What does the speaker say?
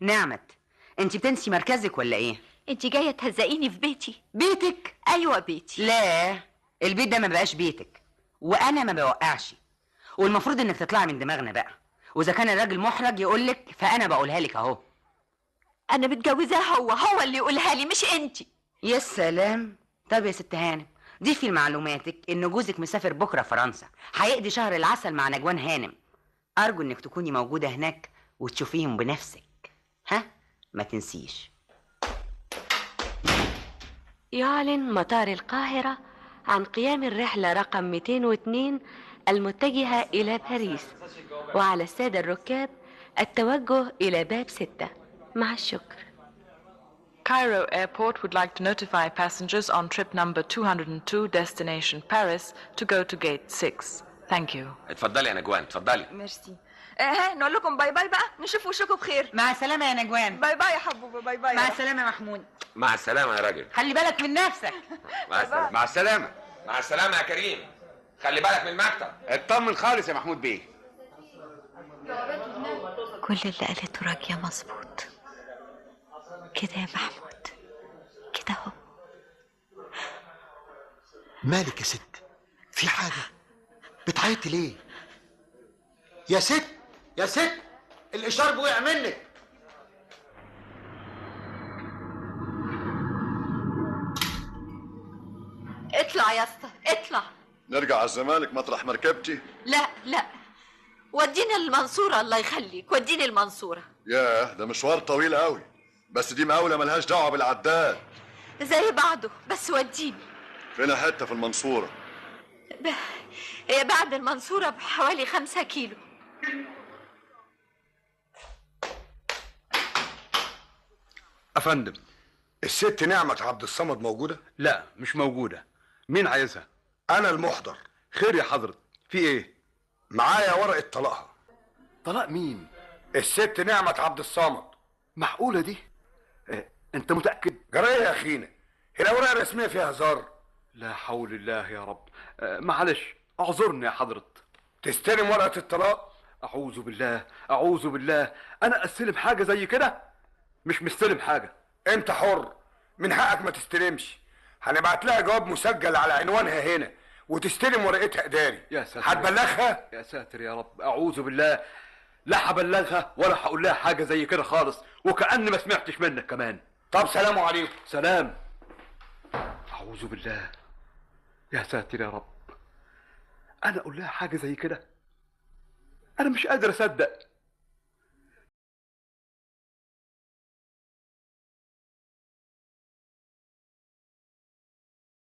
نعمت، انت بتنسي مركزك ولا ايه؟ انت جايه تهزقيني في بيتي؟ بيتك؟ ايوه بيتي. لا، البيت ده ما بقاش بيتك، وانا ما بوقعش، والمفروض انك تطلعي من دماغنا بقى. واذا كان الراجل محرج يقولك فانا بقولها لك اهو. انا متجوزاه، هو اللي يقولها لي مش انت. يا سلام. طب يا ست هانم، ضيفي لمعلوماتك ان جوزك مسافر بكره فرنسا، هيقضي شهر العسل مع نجوان هانم. ارجو انك تكوني موجوده هناك وتشوفيهم بنفسك. ها، ما تنسيش. يعلن مطار القاهرة عن قيام الرحلة رقم 202 المتجهة إلى باريس، وعلى السادة الركاب التوجه إلى باب 6. مع الشكر. Cairo Airport would like to notify passengers on trip number 202 destination Paris to go to gate 6. Thank you. اتفضلي يا نجوان، اتفضلي. ميرسي. ها نقول لكم باي باي بقى، نشوف وشكم بخير. مع السلامه يا نجوان. باي باي يا حبوبه، باي باي. مع السلامه يا محمود. مع السلامة يا راجل. خلي بالك من نفسك. مع السلامة. مع السلامة. مع السلامة يا كريم. خلي بالك من المكتب. اطمن خالص يا محمود بيه. كل اللي قالته راجية مظبوط كده يا محمود، كده اهو. مالك يا ست؟ في حاجة؟ بتعيطي ليه؟ يا ست، يا ست، الإشارب وقع منك. اطلع يا اسطى، اطلع. نرجع على الزمالك مطرح مركبتي؟ لا، وديني المنصورة، الله يخليك، وديني المنصورة. ياه، ده مشوار طويل قوي، بس دي مقاولة ملهاش دعوة بالعداد. زي بعضه، بس وديني. فينا حتة في المنصورة. هي بعد المنصورة بحوالي 5 كيلو. أفندم. الست نعمة عبد الصمد موجودة؟ لا، مش موجودة. مين عايزها؟ أنا المحضر. خير يا حضرة، في إيه؟ معايا ورقة طلاقها. طلاق مين؟ الست نعمة عبد الصمد. معقولة دي؟ أنت متأكد؟ جراية يا أخينا، هي الأوراق الرسمية فيها هزار. لا حول الله يا رب. معلش، اعذرني يا حضرة. تستلم ورقة الطلاق؟ أعوذ بالله، أعوذ بالله. أنا أستلم حاجة زي كده؟ مش مستلم حاجة. أنت حر، من حقك ما تستلمش. هنبعت لها جواب مسجل على عنوانها هنا وتستلم ورقتها إداري. يا ساتر، هتبلغها؟ يا ساتر يا رب، أعوذ بالله. لا هبلغها ولا هقول لها حاجة زي كده خالص، وكأني ما سمعتش منك كمان. طب سلام عليكم. سلام. أعوذ بالله. يا ساتر يا رب، أنا أقول لها حاجة زي كده؟ أنا مش قادر أصدق.